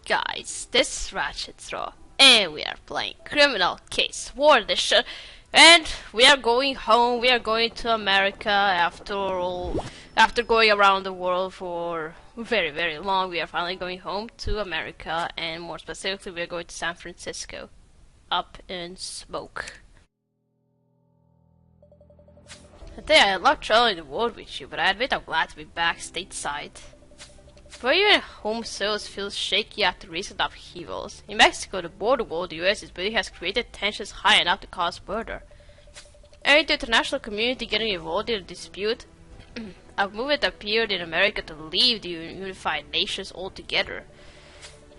guys, this is Ratchet Throw, and we are playing Criminal Case War Edition, and we are going home. We are going to America after all. After going around the world for very long, we are finally going home to America, and more specifically, we are going to San Francisco, up in smoke. Today I love traveling the world with you, but I admit I'm glad to be back stateside. For even home sales feels shaky after recent upheavals. In Mexico, the border wall the US is building has created tensions high enough to cause murder. And the international community getting involved in a dispute, a movement appeared in America to leave the unified nations altogether.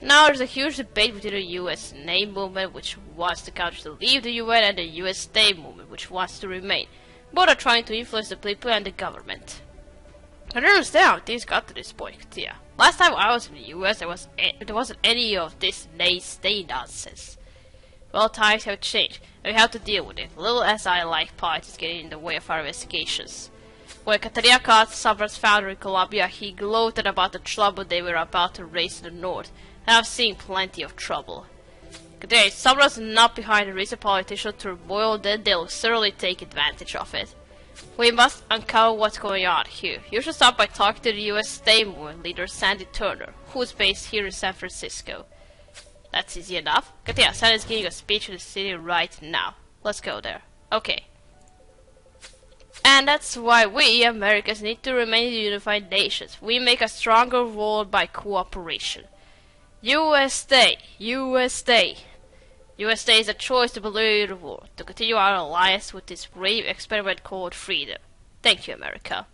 Now there's a huge debate within the US name movement, which wants the country to leave the UN, and the US stay movement, which wants to remain. Both are trying to influence the people and the government. I don't understand how things got to this point, Katia. Last time I was in the US, there wasn't any of this nay-stay nonsense. Well, times have changed, and we have to deal with it. Little as I like politics getting in the way of our investigations. When Katarina caught Sabras' founder in Colombia, he gloated about the trouble they were about to raise in the north, and I've seen plenty of trouble. Katarina, if Sabras is not behind the recent political turmoil, then they'll certainly take advantage of it. We must uncover what's going on here. You should start by talking to the US State Movement leader Sandy Turner, who's based here in San Francisco. That's easy enough. Katia, Sandy's giving a speech in the city right now. Let's go there. Okay. And that's why we, Americans, need to remain the unified nations. We make a stronger world by cooperation. USA! USA! USA is a choice to believe the world, to continue our alliance with this brave experiment called freedom. Thank you, America.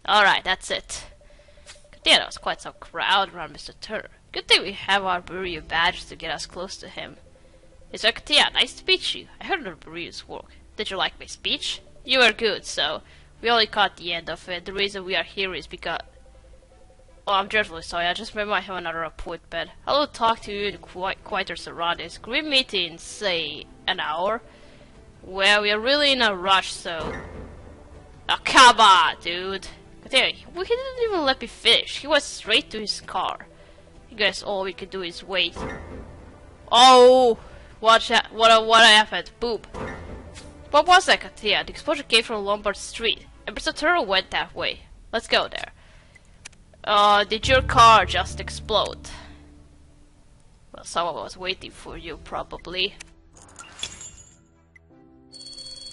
Alright, that's it. Yeah, there was quite some crowd around Mr. Turner. Good thing we have our Bureau badges to get us close to him. Mr. Katia, nice to meet you. I heard of the Bureau's work. Did you like my speech? You were good, so we only caught the end of it. The reason we are here is because... Oh, I'm dreadfully sorry. I just remember I have another appointment. I will talk to you in quieter surroundings. Could we meet in, say, an hour? Well, we are really in a rush, so... Oh, come on, dude. There, he didn't even let me finish. He went straight to his car. I guess all we can do is wait. Oh! What happened? Boom. What was that, Katia? The explosion came from Lombard Street, and Mr. Turtle went that way. Let's go there. Did your car just explode? Well, someone was waiting for you, probably.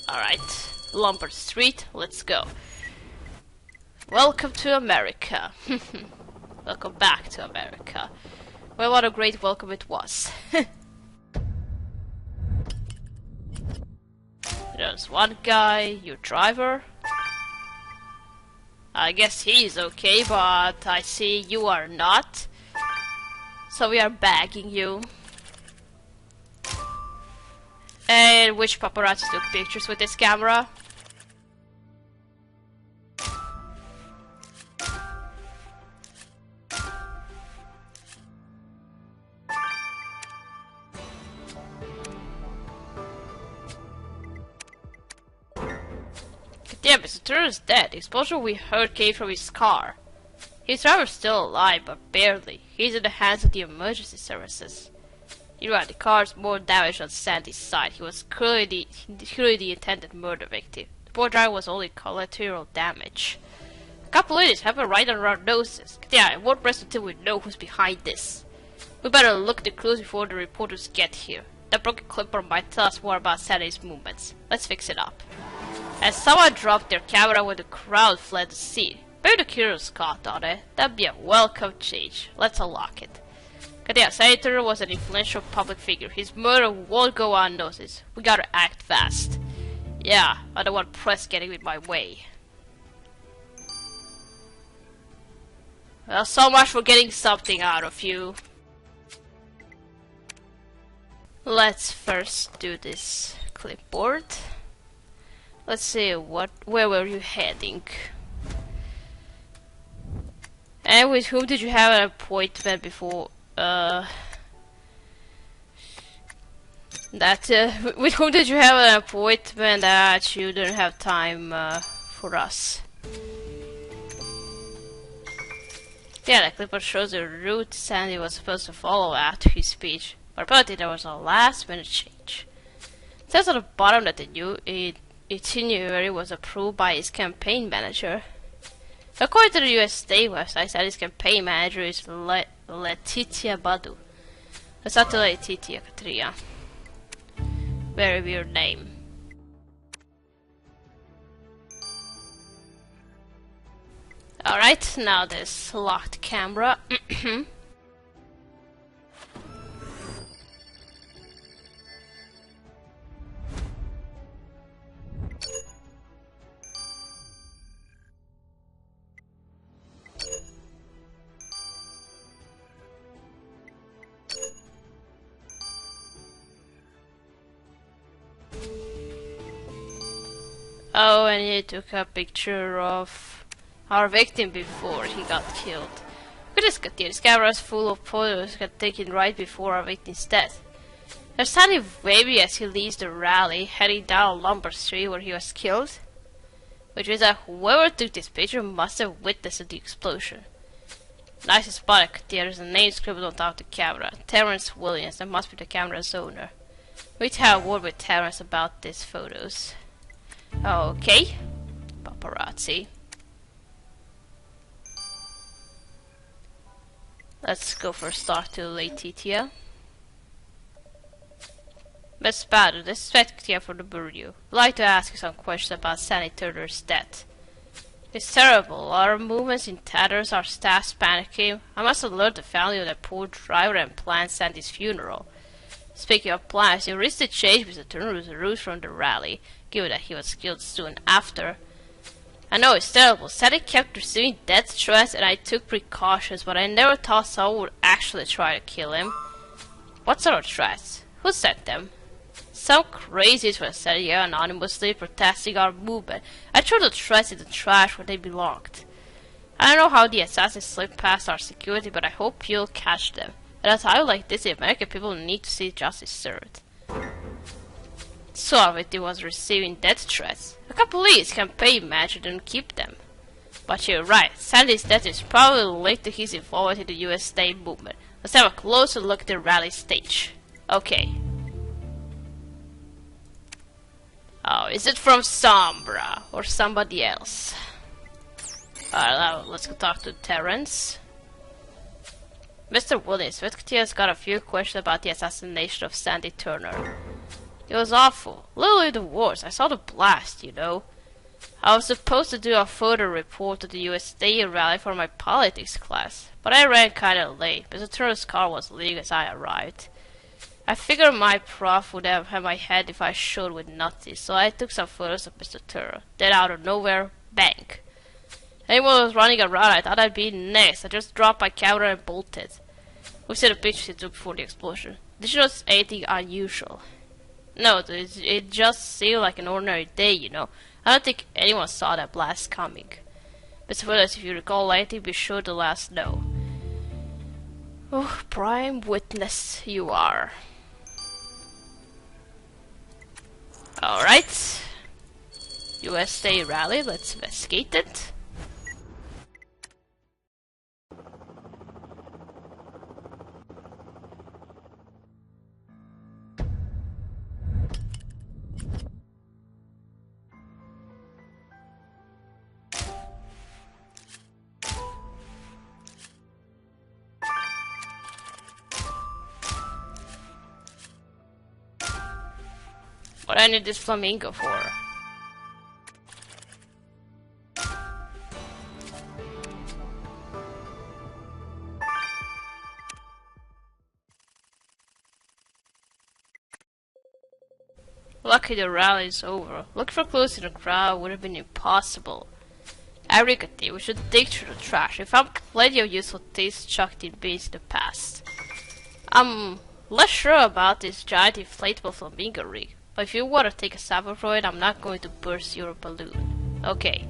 Alright, Lombard Street, let's go. Welcome to America. Welcome back to America. Well, what a great welcome it was. There's one guy, your driver. I guess he's okay, but I see you are not. So we are bagging you. And which paparazzi took pictures with this camera? Damn, Mr. Turner's dead. The explosion we heard came from his car. His driver's still alive, but barely. He's in the hands of the emergency services. You're right, the car's more damaged on Sandy's side. He was clearly the intended murder victim. The poor driver was only collateral damage. A couple of idiots happened right under our noses. Yeah, it won't rest until we know who's behind this. We better look at the clues before the reporters get here. That broken clipper might tell us more about Sandy's movements. Let's fix it up. As someone dropped their camera when the crowd fled the scene. Maybe the curious caught on it. That'd be a welcome change. Let's unlock it. Katia, Senator was an influential public figure. His murder won't go unnoticed. We gotta act fast. Yeah, I don't want press getting in my way. Well, so much for getting something out of you. Let's first do this clipboard. Let's see, where were you heading? And with whom did you have an appointment before? With whom did you have an appointment that you didn't have time for us? Yeah, the clipper shows the route Sandy was supposed to follow after his speech, but apparently there was a last-minute change. It says on the bottom that the new itinerary was approved by his campaign manager. According to the US State website, Sandy's campaign manager is Letitia Badu. That's not Letitia Katria. Very weird name. Alright, now this locked camera. Oh, and he took a picture of our victim before he got killed. Look at this camera is full of photos taken right before our victim's death. There's Sandy waving as he leaves the rally, heading down Lumber Street where he was killed. Which means that whoever took this picture must have witnessed the explosion. Nice spot, there's a name scribbled on top of the camera. Terrence Williams, that must be the camera's owner. We need to have a word with Terrence about these photos. Okay. Paparazzi. Let's go for a start to Letitia. Miss Badu, this is Letitia from the Bureau. I'd like to ask you some questions about Sandy Turner's death. It's terrible. Our movements in tatters, our staff's panicking. I must have alerted the family of that poor driver and planned Sandy's funeral. Speaking of plans, you recently changed Mr. Turner's route from the rally, given that he was killed soon after. I know it's terrible. Sandy kept receiving death threats and I took precautions, but I never thought someone would actually try to kill him. What sort of threats? Who sent them? Some crazies were sitting here anonymously protesting our movement. I threw the threats in the trash where they belonged. I don't know how the assassins slipped past our security, but I hope you'll catch them. At a time like this, the American people need to see justice served. So our victim was receiving death threats. I can't believe his campaign manager didn't keep them. But you're right, Sandy's death is probably linked to his involvement in the US state movement. Let's have a closer look at the rally stage. Okay. Oh, is it from Sombra or somebody else? Alright, now let's go talk to Terrence. Mr. Williams, Witketia's got a few questions about the assassination of Sandy Turner. It was awful. Literally the worst. I saw the blast, you know. I was supposed to do a photo report to the US State rally for my politics class, but I ran kinda late. Mr. Turner's car was leaving as I arrived. I figured my prof would have had my head if I showed with nothing, so I took some photos of Mr. Turner. Then out of nowhere, bang. Anyone was running around, I thought I'd be next. I just dropped my camera and bolted. We see the pictures he took before the explosion. Did you notice anything unusual? No, it just seemed like an ordinary day, you know. I don't think anyone saw that blast coming. Mr. Williams, if you recall anything, be sure to let us know. Oh, prime witness you are. Alright. US State rally, let's investigate it. What I need this flamingo for? Lucky the rally's over. Looking for clues in the crowd would have been impossible. Arigati, we should dig through the trash. We found plenty of useful things chucked in bins in the past. I'm less sure about this giant inflatable flamingo rig. But if you want to take a sample from it, I'm not going to burst your balloon. Okay.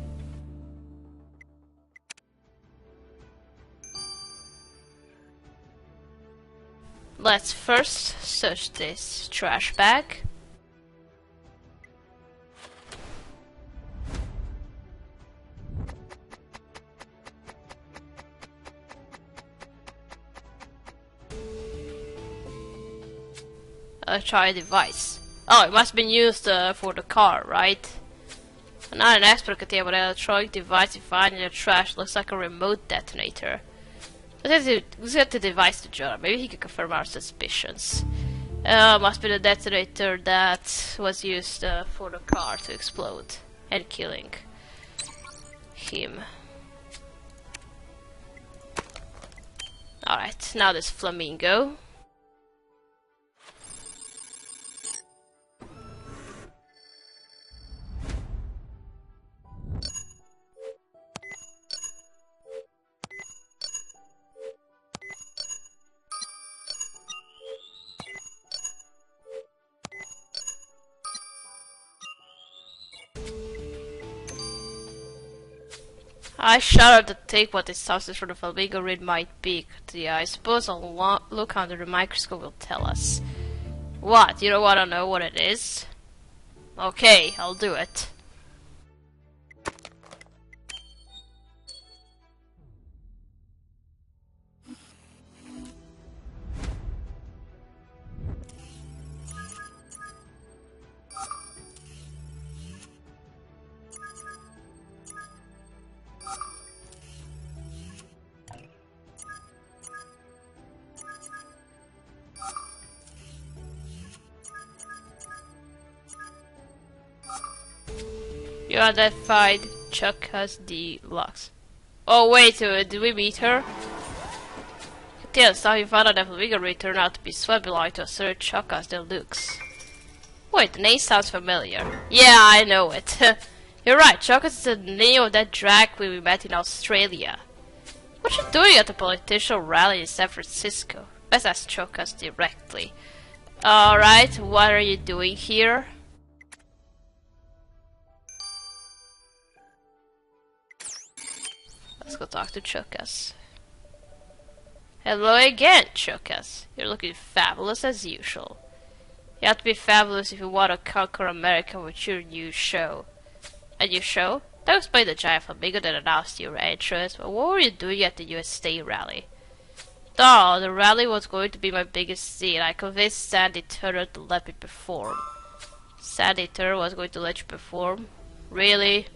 Let's first search this trash bag. electronic device. Oh, it must have been used for the car, right? I'm not an expert at but an electronic device you find in the trash looks like a remote detonator. Let's get the device to Jonah. Maybe he can confirm our suspicions. Must be the detonator that was used for the car to explode and killing him. Alright, now this flamingo. I shudder to think what this substance for the flamingo reed might be. Yeah, I suppose a look under the microscope will tell us. What? You don't want to know what it is? Okay, I'll do it. You identified Chucka's Deluxe. Oh wait, did we meet her? Yes, now you found out that Flamingo Reed turned out to be sweat belonging to a certain Chucka's Deluxe. Wait, the name sounds familiar. Yeah, I know it. You're right, Chucka's is the name of that drag queen we met in Australia. What you doing at the political rally in San Francisco? Let's ask Chucka's directly. Alright, what are you doing here? Let's go talk to Chucka's. Hello again, Chucka's. You're looking fabulous as usual. You have to be fabulous if you want to conquer America with your new show. A new show? That was by the giant flamingo that announced your entrance, but what were you doing at the USA rally? Oh, the rally was going to be my biggest scene. I convinced Sandy Turner to let me perform. Sandy Turner was going to let you perform? Really?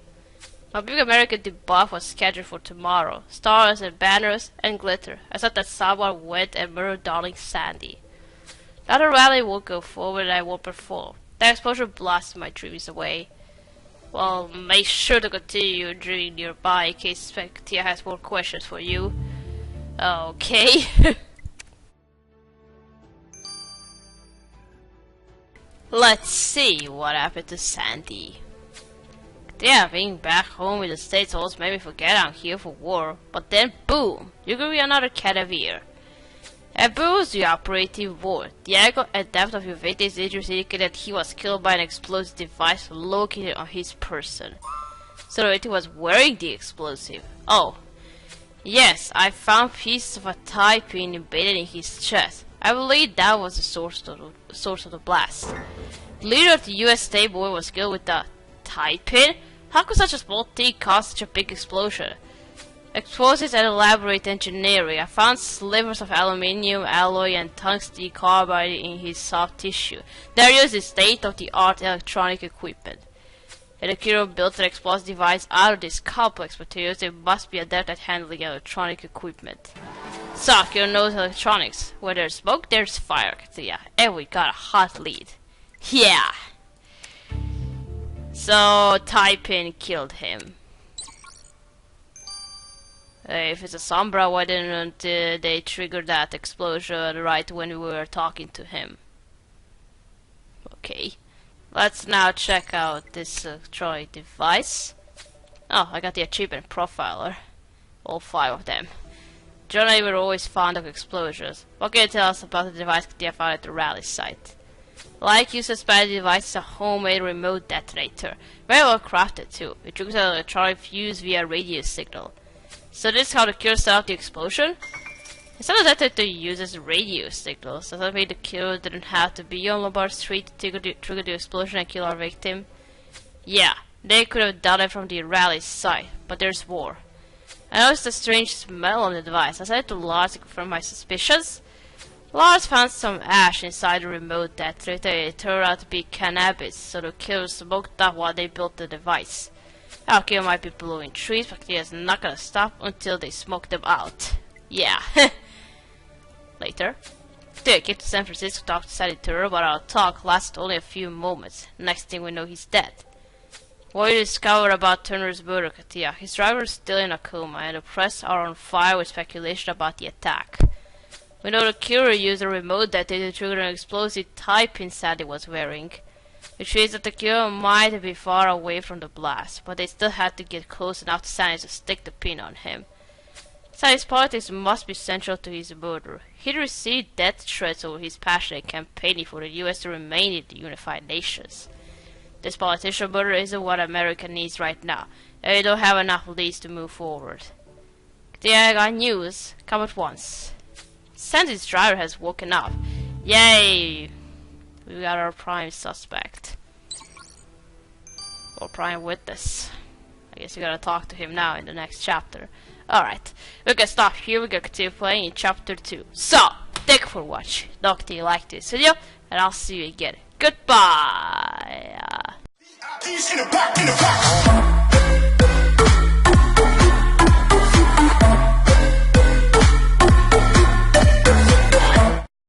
My big American debuff was scheduled for tomorrow. Stars and banners and glitter. I thought that someone went and murdered darling Sandy. Now the rally won't go forward and I won't perform. That exposure blasted my dreams away. Well, make sure to continue your dreaming nearby in case Tia has more questions for you. Okay. Let's see what happened to Sandy. Yeah, being back home in the States almost made me forget I'm here for war. But then, boom, you could be another Cadaver. And boom, the operative war. The angle and depth of your victim's injuries indicate that he was killed by an explosive device located on his person. So it was wearing the explosive. Oh. Yes, I found pieces of a tie pin embedded in his chest. I believe that was the source of the blast. The leader of the US State Board was killed with the tie pin? How could such a small thing cause such a big explosion? Explosives and elaborate engineering. I found slivers of aluminium alloy and tungsten carbide in his soft tissue. They used state-of-the-art electronic equipment. And the Kiro built an explosive device out of this complex materials. They must be adept at handling electronic equipment. So, Kiro knows electronics. Where there's smoke, there's fire. Yeah, and we got a hot lead. Yeah. So, Tai-Pin killed him. If it's a Sombra, why didn't they trigger that explosion right when we were talking to him? Okay. Let's now check out this electronic device. Oh, I got the achievement profiler. All 5 of them. John and I were always fond of explosions. What can you tell us about the device they found at the rally site? Like you suspect, the device is a homemade remote detonator. Very well crafted too. It triggers an electronic fuse via radio signal. So this is how the killer set off the explosion? Instead of detonator uses radio signals. Does that mean the killer didn't have to be on Lombard Street to trigger the explosion and kill our victim? Yeah, they could have done it from the rally site, but there's more. I noticed a strange smell on the device. I decided to lodge to confirm my suspicions. Lars found some ash inside the remote that later it turned out to be cannabis, so the killer smoked that while they built the device. Our might be blowing trees, but he is not gonna stop until they smoke them out. Yeah. Later. They came to San Francisco to talk to Sally Turner, but our talk lasted only a few moments. Next thing we know, he's dead. What we discovered about Turner's murder, Katia, his driver is still in a coma, and the press are on fire with speculation about the attack. We know the killer used a remote that did trigger an explosive tie pin Sally was wearing, which means that the killer might be far away from the blast, but they still had to get close enough to Sally to stick the pin on him. Sally's politics must be central to his murder. He received death threats over his passionate campaigning for the US to remain in the unified nations. This politician murder isn't what America needs right now, and we don't have enough leads to move forward. I got news. Come at once. Sandy's driver has woken up. Yay! We got our prime suspect. Or prime witness. I guess we gotta talk to him now in the next chapter. Alright, we're gonna stop here. We're gonna continue playing in chapter 2. So, thank you for watching. Hope you liked this video, and I'll see you again. Goodbye!